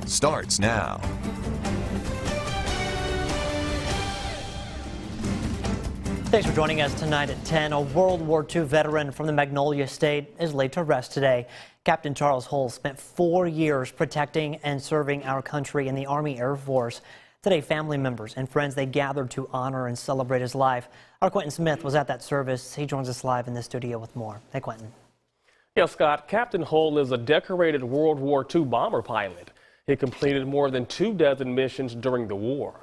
starts now. Thanks for joining us tonight at 10. A World War II veteran from the Magnolia State is laid to rest today. Captain Charles Hull spent 4 years protecting and serving our country in the Army Air Force. Today, family members and friends, they gathered to honor and celebrate his life. Our Quentin Smith was at that service. He joins us live in the studio with more. Hey, Quentin. Yeah, Scott, Captain Hull is a decorated World War II bomber pilot. He completed more than 24 missions during the war.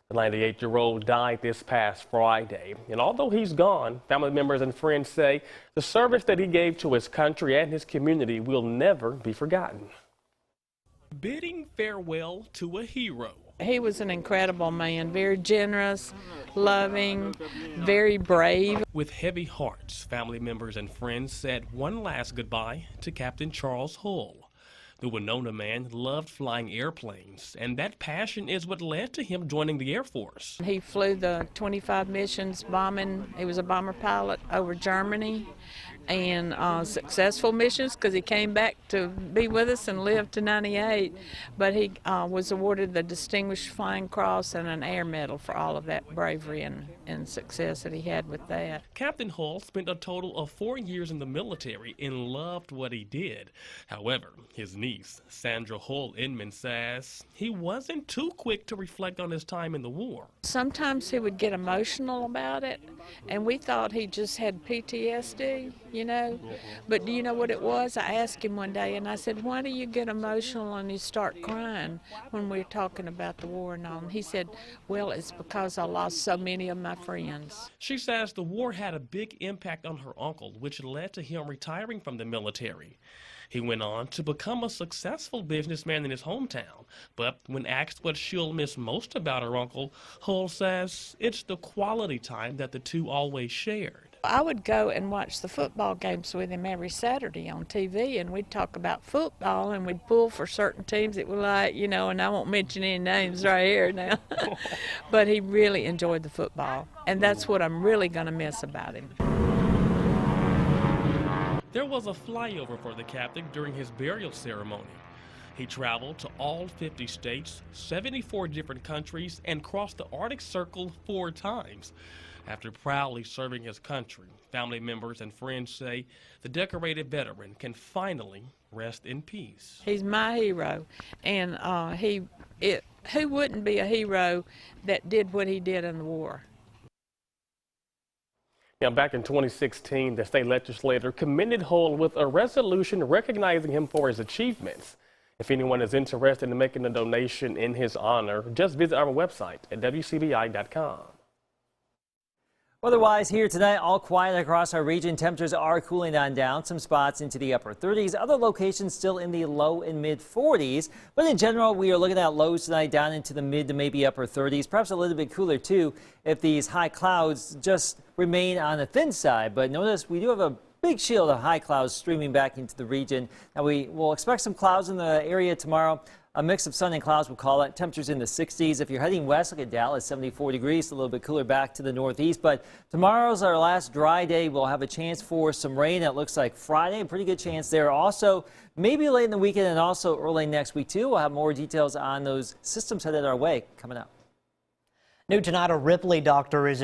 The 98-year-old died this past Friday, and although he's gone, family members and friends say the service that he gave to his country and his community will never be forgotten. Bidding farewell to a hero. He was an incredible man, very generous, loving, very brave. With heavy hearts, family members and friends said one last goodbye to Captain Charles Hull. The Winona man loved flying airplanes, and that passion is what led to him joining the Air Force. He flew the 25 missions bombing. He was a bomber pilot over Germany, and successful missions because he came back to be with us and lived to 98. But he was awarded the Distinguished Flying Cross and an Air Medal for all of that bravery and success that he had with that. Captain Hull spent a total of 4 years in the military and loved what he did. However, his niece, Sandra Hull Inman, says he wasn't too quick to reflect on his time in the war. Sometimes he would get emotional about it, and we thought he just had PTSD, you know. But do you know what it was? I asked him one day, and I said, why do you get emotional and you start crying when we're talking about the war and all? And he said, well, it's because I lost so many of my friends. She says the war had a big impact on her uncle, which led to him retiring from the military. He went on to become a successful businessman in his hometown, but when asked what she'll miss most about her uncle, Hull says it's the quality time that the two always shared. I would go and watch the football games with him every Saturday on TV, and we'd talk about football, and we'd pull for certain teams that were like, you know, and I won't mention any names right here now, but he really enjoyed the football, and that's what I'm really going to miss about him. There was a flyover for the captain during his burial ceremony. He traveled to all 50 states, 74 different countries, and crossed the Arctic Circle 4 times. After proudly serving his country, family members and friends say the decorated veteran can finally rest in peace. He's my hero, and who wouldn't be a hero that did what he did in the war? Now, back in 2016, the state legislature commended Hull with a resolution recognizing him for his achievements. If anyone is interested in making a donation in his honor, just visit our website at WCBI.com. Weather-wise here tonight, all quiet across our region. Temperatures are cooling on down. Some spots into the upper 30s. Other locations still in the low and mid 40s. But in general, we are looking at lows tonight down into the mid to maybe upper 30s. Perhaps a little bit cooler too if these high clouds just remain on the thin side. But notice we do have a big shield of high clouds streaming back into the region. Now we will expect some clouds in the area tomorrow. A mix of sun and clouds, we'll call it. Temperatures in the 60s. If you're heading west, look at Dallas, 74 degrees, a little bit cooler back to the northeast. But tomorrow's our last dry day. We'll have a chance for some rain. It looks like Friday, a pretty good chance there. Also, maybe late in the weekend and also early next week, too. We'll have more details on those systems headed our way coming up. New tonight, a Ripley doctor is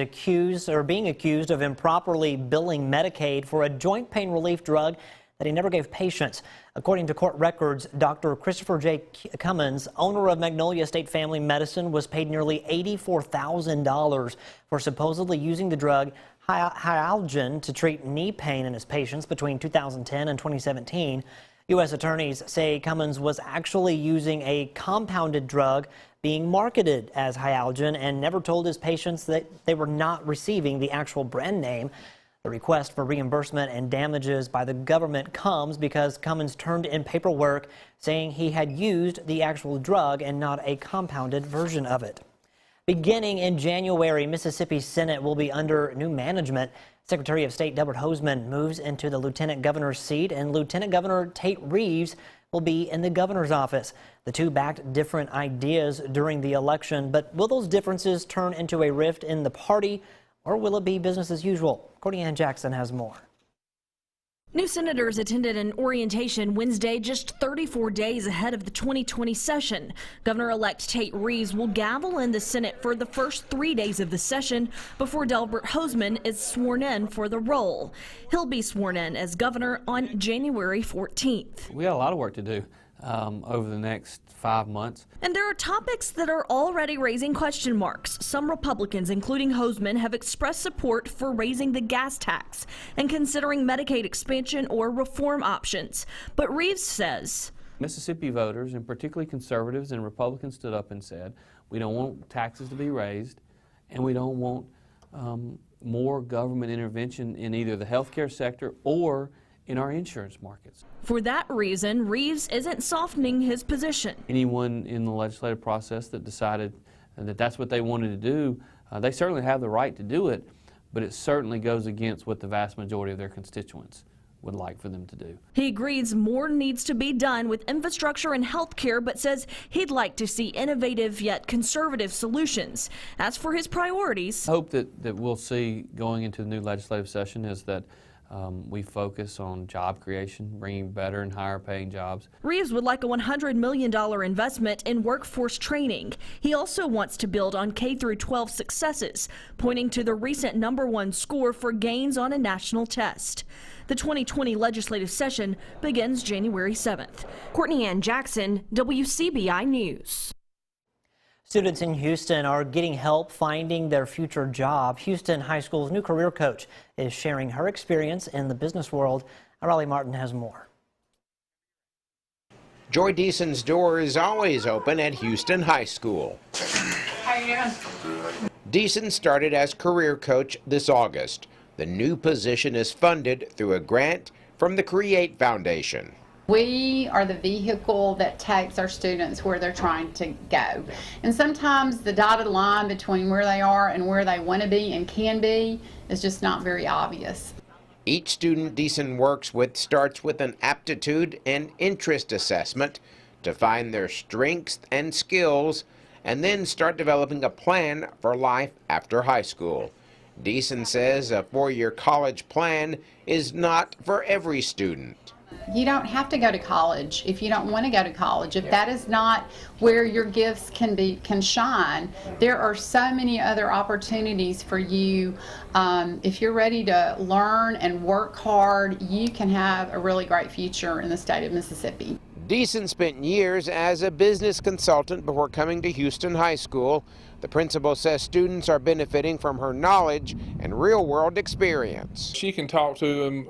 being accused of improperly billing Medicaid for a joint pain relief drug that he never gave patients. According to court records, Dr. Christopher J. Cummins, owner of Magnolia State Family Medicine, was paid nearly $84,000 for supposedly using the drug Hyalgen to treat knee pain in his patients between 2010 and 2017. U.S. attorneys say Cummins was actually using a compounded drug being marketed as Hyalgen and never told his patients that they were not receiving the actual brand name. The request for reimbursement and damages by the government comes because Cummins turned in paperwork saying he had used the actual drug and not a compounded version of it. Beginning in January, Mississippi's Senate will be under new management. Secretary of State Delbert Hosemann moves into the lieutenant governor's seat, and Lieutenant Governor Tate Reeves will be in the governor's office. The two backed different ideas during the election, but will those differences turn into a rift in the party? Or will it be business as usual? Cordy Ann Jackson has more. New senators attended an orientation Wednesday, just 34 days ahead of the 2020 session. Governor-elect Tate Reeves will gavel in the Senate for the first 3 days of the session before Delbert Hosemann is sworn in for the role. He'll be sworn in as governor on January 14th. We got a lot of work to do over the next 5 months. And there are topics that are already raising question marks. Some Republicans, including Hosemann, have expressed support for raising the gas tax and considering Medicaid expansion or reform options. But Reeves says Mississippi voters, and particularly conservatives and Republicans, stood up and said, we don't want taxes to be raised, and we don't want more government intervention in either the healthcare sector or in our insurance markets. For that reason, Reeves isn't softening his position. Anyone in the legislative process that decided that that's what they wanted to do, they certainly have the right to do it, but it certainly goes against what the vast majority of their constituents would like for them to do. He agrees more needs to be done with infrastructure and health care, but says he'd like to see innovative yet conservative solutions. As for his priorities, I hope that we'll see going into the new legislative session is that we focus on job creation, bringing better and higher paying jobs. Reeves would like a $100 million investment in workforce training. He also wants to build on K-12 successes, pointing to the recent #1 score for gains on a national test. The 2020 legislative session begins January 7th. Courtney Ann Jackson, WCBI News. Students in Houston are getting help finding their future job. Houston High School's new career coach is sharing her experience in the business world. Riley Martin has more. Joy Deason's door is always open at Houston High School. How you doing? Deason started as career coach this August. The new position is funded through a grant from the Create Foundation. We are the vehicle that takes our students where they're trying to go. And sometimes the dotted line between where they are and where they want to be and can be is just not very obvious. Each student Deason works with starts with an aptitude and interest assessment to find their strengths and skills, and then start developing a plan for life after high school. Deason says a 4-year college plan is not for every student. You don't have to go to college if you don't want to go to college. If that is not where your gifts can shine, there are so many other opportunities for you. If you're ready to learn and work hard, you can have a really great future in the state of Mississippi. Deason spent years as a business consultant before coming to Houston High School. The principal says students are benefiting from her knowledge and real-world experience. She can talk to them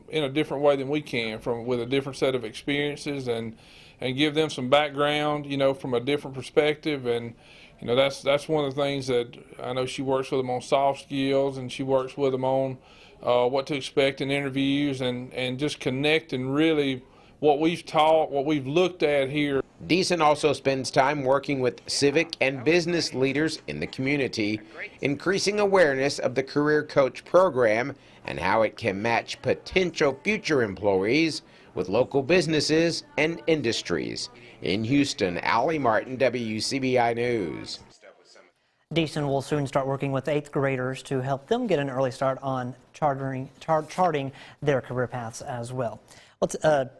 in a different way than we can, with a different set of experiences, and give them some background, from a different perspective. And that's one of the things that I know she works with them on soft skills, and she works with them on what to expect in interviews, and just connect and really what we've taught, what we've looked at here. Deason also spends time working with civic and business leaders in the community, increasing awareness of the Career Coach program and how it can match potential future employees with local businesses and industries. In Houston, Riley Martin, WCBI News. Deason will soon start working with 8th graders to help them get an early start on charting their career paths as well.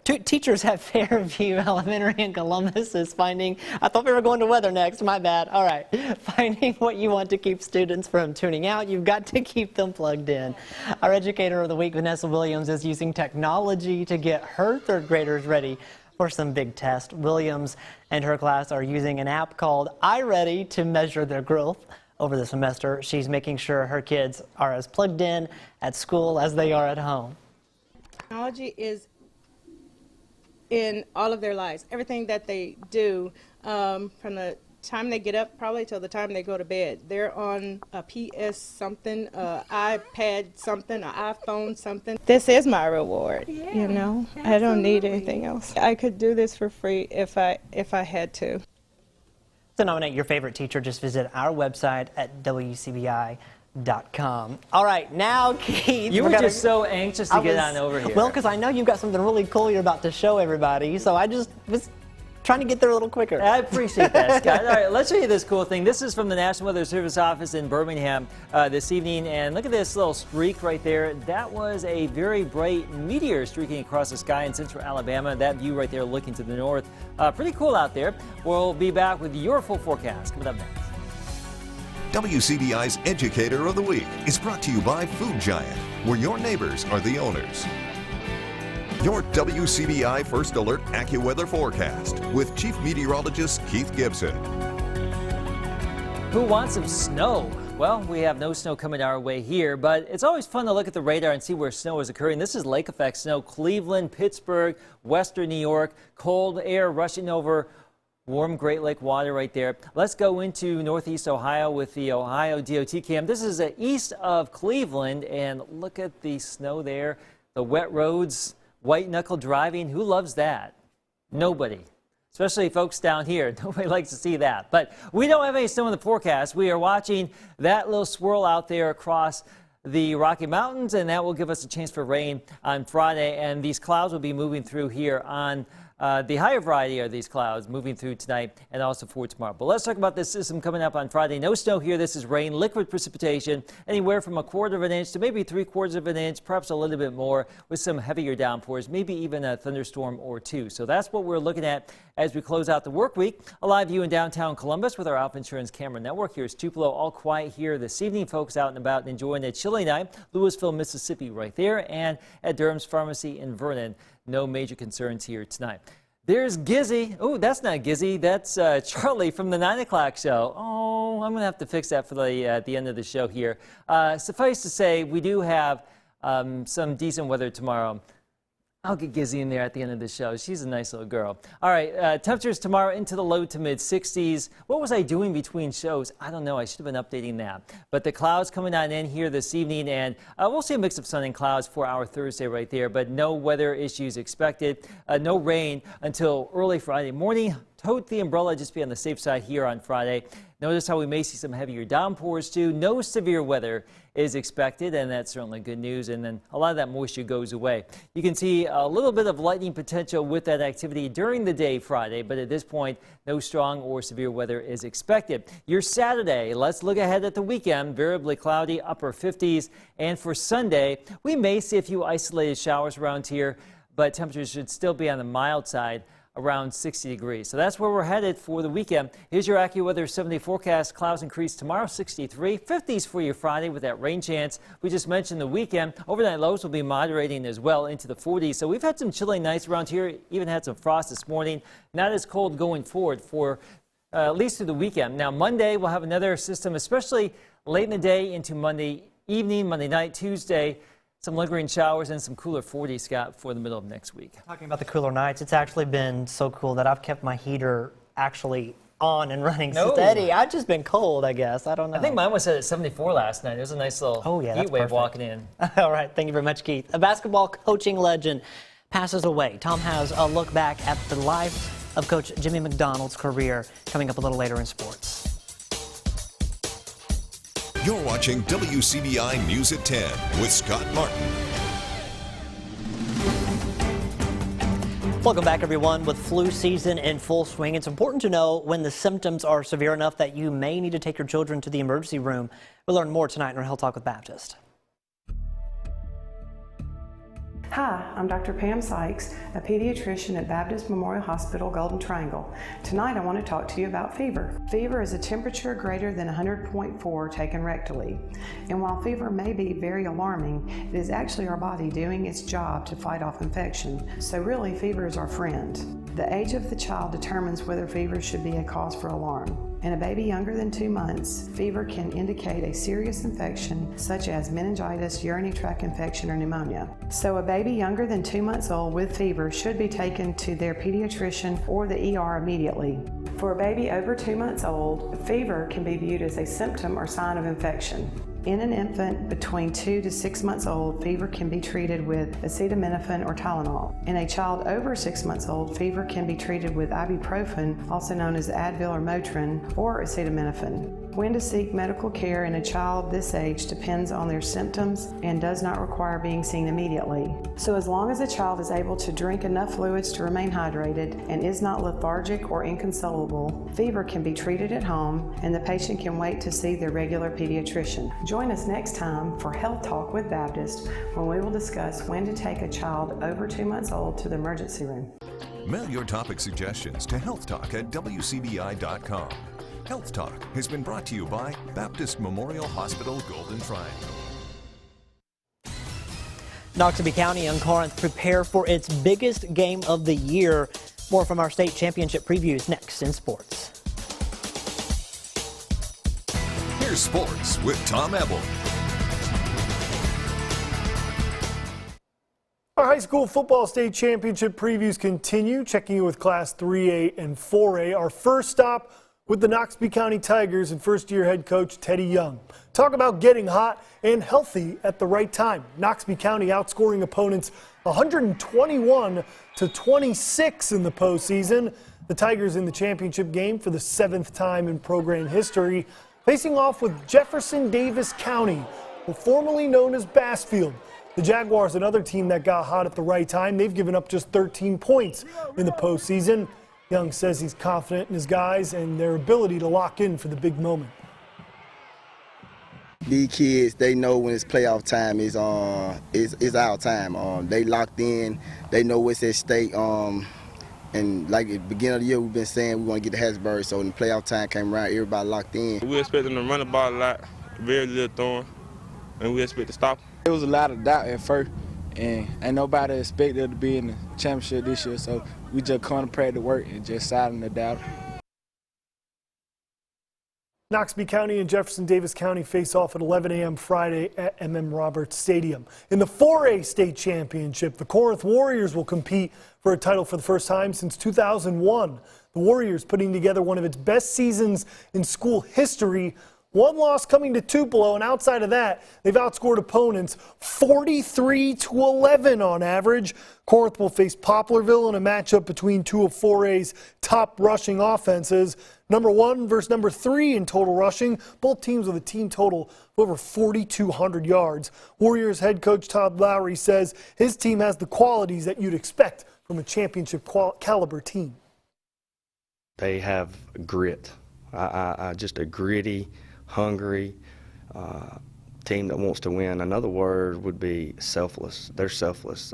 Teachers at Fairview Elementary in Columbus is finding, I thought we were going to weather next, my bad. All right, finding what you want to keep students from tuning out, you've got to keep them plugged in. Our Educator of the Week, Vanessa Williams, is using technology to get her 3rd graders ready for some big tests. Williams and her class are using an app called iReady to measure their growth over the semester. She's making sure her kids are as plugged in at school as they are at home. Technology is in all of their lives, everything that they do, from the time they get up probably till the time they go to bed. They're on a PS something, iPad something, an iPhone something. This is my reward, I don't need anything else. I could do this for free if I had to. To nominate your favorite teacher, just visit our website at WCBI.com. All right, now, Keith. You were just so anxious to get on over here. Well, because I know you've got something really cool you're about to show everybody, so I just was trying to get there a little quicker. I appreciate that, Scott. All right, let's show you this cool thing. This is from the National Weather Service office in Birmingham this evening, and look at this little streak right there. That was a very bright meteor streaking across the sky in central Alabama. That view right there looking to the north. Pretty cool out there. We'll be back with your full forecast coming up next. WCBI's Educator of the Week is brought to you by Food Giant, where your neighbors are the owners. Your WCBI First Alert AccuWeather forecast with Chief Meteorologist Keith Gibson. Who wants some snow? Well, we have no snow coming our way here, but it's always fun to look at the radar and see where snow is occurring. This is lake effect snow, Cleveland, Pittsburgh, western New York, cold air rushing over warm Great Lake water right there. Let's go into northeast Ohio with the Ohio DOT cam. This is east of Cleveland, and look at the snow there, the wet roads, white knuckle driving. Who loves that? Nobody. Especially folks down here. Nobody likes to see that. But we don't have any snow in the forecast. We are watching that little swirl out there across the Rocky Mountains, and that will give us a chance for rain on Friday. And these clouds will be moving through here on the higher variety of these clouds moving through tonight and also for tomorrow. But let's talk about this system coming up on Friday. No snow here. This is rain, liquid precipitation, anywhere from 1/4 of an inch to maybe 3/4 of an inch, perhaps a little bit more with some heavier downpours, maybe even a thunderstorm or two. So that's what we're looking at as we close out the work week. A live view in downtown Columbus with our Alpha Insurance Camera Network. Here's Tupelo, all quiet here this evening. Folks out and about and enjoying a chilly night. Louisville, Mississippi right there, and at Durham's Pharmacy in Vernon. No major concerns here tonight. There's Gizzy. Oh, that's not Gizzy. That's Charlie from the 9 o'clock show. Oh, I'm going to have to fix that for the end of the show here. Suffice to say, we do have some decent weather tomorrow. I'll get Gizzy in there at the end of the show. She's a nice little girl. All right, temperatures tomorrow into the low to mid 60s. What was I doing between shows? I don't know. I should have been updating that. But the clouds coming on in here this evening, and we'll see a mix of sun and clouds for our Thursday right there, but no weather issues expected. No rain until early Friday morning. Tote the umbrella, just be on the safe side here on Friday. Notice how we may see some heavier downpours too. No severe weather is expected, and that's certainly good news. And then a lot of that moisture goes away. You can see a little bit of lightning potential with that activity during the day Friday, but at this point, no strong or severe weather is expected. Your Saturday, let's look ahead at the weekend. Variably cloudy, upper 50s. And for Sunday, we may see a few isolated showers around here, but temperatures should still be on the mild side, around 60 degrees. So that's where we're headed for the weekend. Here's your AccuWeather 7-day forecast. Clouds increase tomorrow, 63. 50s for your Friday with that rain chance. We just mentioned the weekend. Overnight lows will be moderating as well into the 40s. So we've had some chilly nights around here. Even had some frost this morning. Not as cold going forward for at least through the weekend. Now Monday we'll have another system, especially late in the day into Monday evening, Monday night, Tuesday. Some lingering showers and some cooler 40s, Scott, for the middle of next week. Talking about the cooler nights, it's actually been so cool that I've kept my heater actually on and running steady. I've just been cold, I guess. I don't know. I think mine was set at 74 last night. It was a nice little heat wave walking in. All right. Thank you very much, Keith. A basketball coaching legend passes away. Tom has a look back at the life of Coach Jimmy McDonald's career coming up a little later in sports. You're watching WCBI News at 10 with Scott Martin. Welcome back, everyone. With flu season in full swing, it's important to know when the symptoms are severe enough that you may need to take your children to the emergency room. We'll learn more tonight in our Health Talk with Baptist. Hi, I'm Dr. Pam Sykes, a pediatrician at Baptist Memorial Hospital, Golden Triangle. Tonight I want to talk to you about fever. Fever is a temperature greater than 100.4 taken rectally. And while fever may be very alarming, it is actually our body doing its job to fight off infection. So really, fever is our friend. The age of the child determines whether fever should be a cause for alarm. In a baby younger than 2 months, fever can indicate a serious infection such as meningitis, urinary tract infection, or pneumonia. So a baby younger than 2 months old with fever should be taken to their pediatrician or the ER immediately. For a baby over 2 months old, fever can be viewed as a symptom or sign of infection. In an infant between 2 to 6 months old, fever can be treated with acetaminophen or Tylenol. In a child over 6 months old, fever can be treated with ibuprofen, also known as Advil or Motrin, or acetaminophen. When to seek medical care in a child this age depends on their symptoms and does not require being seen immediately. So as long as a child is able to drink enough fluids to remain hydrated and is not lethargic or inconsolable, fever can be treated at home and the patient can wait to see their regular pediatrician. Join us next time for Health Talk with Baptist, when we will discuss when to take a child over 2 months old to the emergency room. Mail your topic suggestions to healthtalk@wcbi.com. Health Talk has been brought to you by Baptist Memorial Hospital Golden Triangle. Noxubee County and Corinth prepare for its biggest game of the year. More from our state championship previews next in sports. Here's sports with Tom Ebel. Our high school football state championship previews continue, checking in with Class 3A and 4A. Our first stop with the Noxubee County Tigers and first-year head coach Teddy Young. Talk about getting hot and healthy at the right time. Noxubee County outscoring opponents 121 to 26 in the postseason. The Tigers in the championship game for the 7th time in program history, facing off with Jefferson Davis County, formerly known as Bassfield. The Jaguars, another team that got hot at the right time. They've given up just 13 points in the postseason. Young says he's confident in his guys and their ability to lock in for the big moment. These kids, they know when it's playoff time is our time. They locked in. They know what's at stake. And like at the beginning of the year, we've been saying we want to get the Hattiesburg. So when the playoff time came around, everybody locked in. We expect them to run the ball a lot, very little throwing, and we expect to stop. There was a lot of doubt at first, and ain't nobody expected to be in the championship this year. So we just concentrated to work and just silent the doubt. Noxubee County and Jefferson Davis County face off at 11 a.m. Friday at MM Roberts Stadium. In the 4A state championship, the Corinth Warriors will compete for a title for the first time since 2001. The Warriors putting together one of its best seasons in school history. One loss coming to Tupelo, and outside of that, they've outscored opponents 43-11 on average. Corinth will face Poplarville in a matchup between two of 4A's top rushing offenses. Number 1 versus number 3 in total rushing. Both teams with a team total of over 4,200 yards. Warriors head coach Todd Lowry says his team has the qualities that you'd expect from a championship caliber team. They have grit, just a gritty, hungry team that wants to win. Another word would be selfless. They're selfless.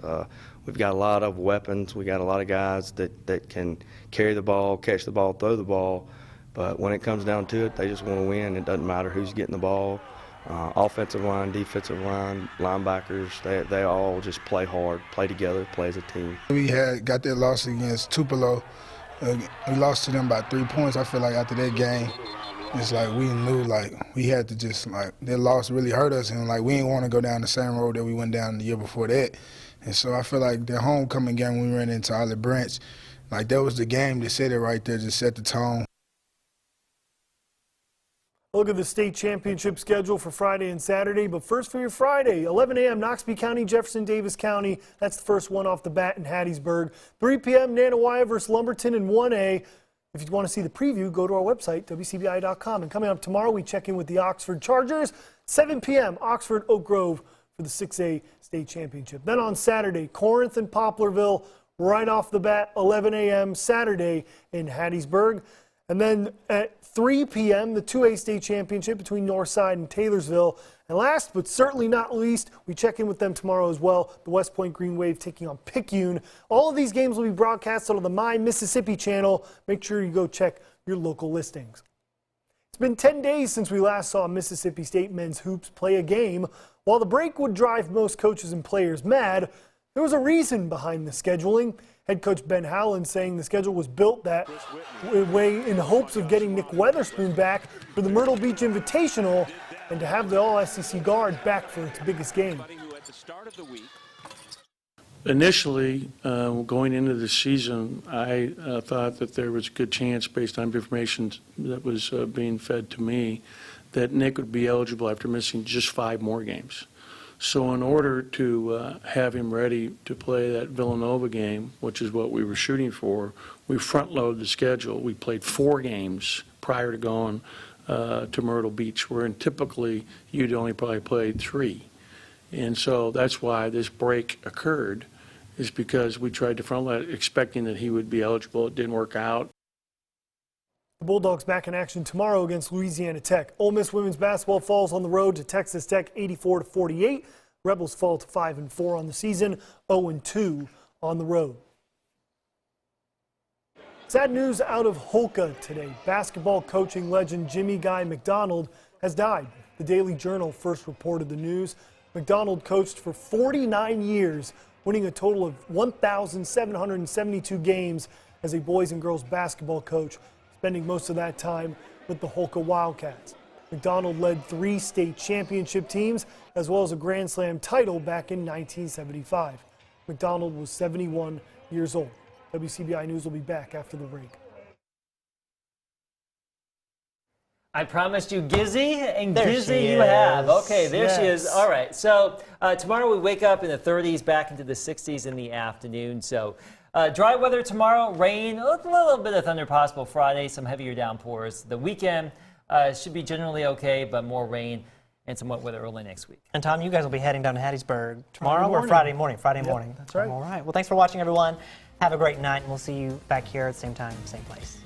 We've got a lot of weapons. We got a lot of guys that can carry the ball, catch the ball, throw the ball. But when it comes down to it, they just want to win. It doesn't matter who's getting the ball. Offensive line, defensive line, linebackers, they all just play hard, play together, play as a team. We got that loss against Tupelo. We lost to them by 3 points. I feel like after that game, it's like we knew we had to just that loss really hurt us, and we didn't want to go down the same road that we went down the year before that. And so I feel like the homecoming game we ran into Olive Branch, that was the game that said it right there, just set the tone. Look at the state championship schedule for Friday and Saturday, but first for your Friday, 11 a.m. Noxubee County, Jefferson Davis County. That's the first one off the bat in Hattiesburg. 3 p.m. Nanawaya versus Lumberton in 1A. If you want to see the preview, go to our website, WCBI.com. And coming up tomorrow, we check in with the Oxford Chargers. 7 p.m. Oxford Oak Grove for the 6A state championship. Then on Saturday, Corinth and Poplarville right off the bat, 11 a.m. Saturday in Hattiesburg. And then at 3 p.m., the 2A state championship between Northside and Taylorsville. And last but certainly not least, we check in with them tomorrow as well. The West Point Green Wave taking on Picayune. All of these games will be broadcast on the My Mississippi channel. Make sure you go check your local listings. It's been 10 days since we last saw Mississippi State men's hoops play a game. While the break would drive most coaches and players mad, there was a reason behind the scheduling. Head coach Ben Howland saying the schedule was built that way in hopes of getting Nick Weatherspoon back for the Myrtle Beach Invitational and to have the All-SEC guard back for its biggest game. Initially, going into the season, I thought that there was a good chance, based on information that was being fed to me, that Nick would be eligible after missing just 5 more games. So in order to have him ready to play that Villanova game, which is what we were shooting for, we front-loaded the schedule. We played 4 games prior to going to Myrtle Beach, where typically you'd only probably played 3. And so that's why this break occurred, is because we tried to front-load expecting that he would be eligible. It didn't work out. The Bulldogs back in action tomorrow against Louisiana Tech. Ole Miss women's basketball falls on the road to Texas Tech 84-48. Rebels fall to 5-4 on the season, 0-2 on the road. Sad news out of Holka today. Basketball coaching legend Jimmy Guy McDonald has died. The Daily Journal first reported the news. McDonald coached for 49 years, winning a total of 1,772 games as a boys and girls basketball coach, spending most of that time with the Holka Wildcats. McDonald led 3 state championship teams as well as a Grand Slam title back in 1975. McDonald was 71 years old. WCBI News will be back after the break. I promised you Gizzy, and There Gizzy she you have. is. Okay, there she is. Yes. All right, so tomorrow we wake up in the 30s, back into the 60s in the afternoon. So dry weather tomorrow, rain, a little bit of thunder possible Friday, some heavier downpours. The weekend should be generally okay, but more rain and some wet weather early next week. And Tom, you guys will be heading down to Hattiesburg tomorrow or Friday Friday morning? Friday Yep, morning. that's right. All right. Well, thanks for watching, everyone. Have a great night, and we'll see you back here at the same time, same place.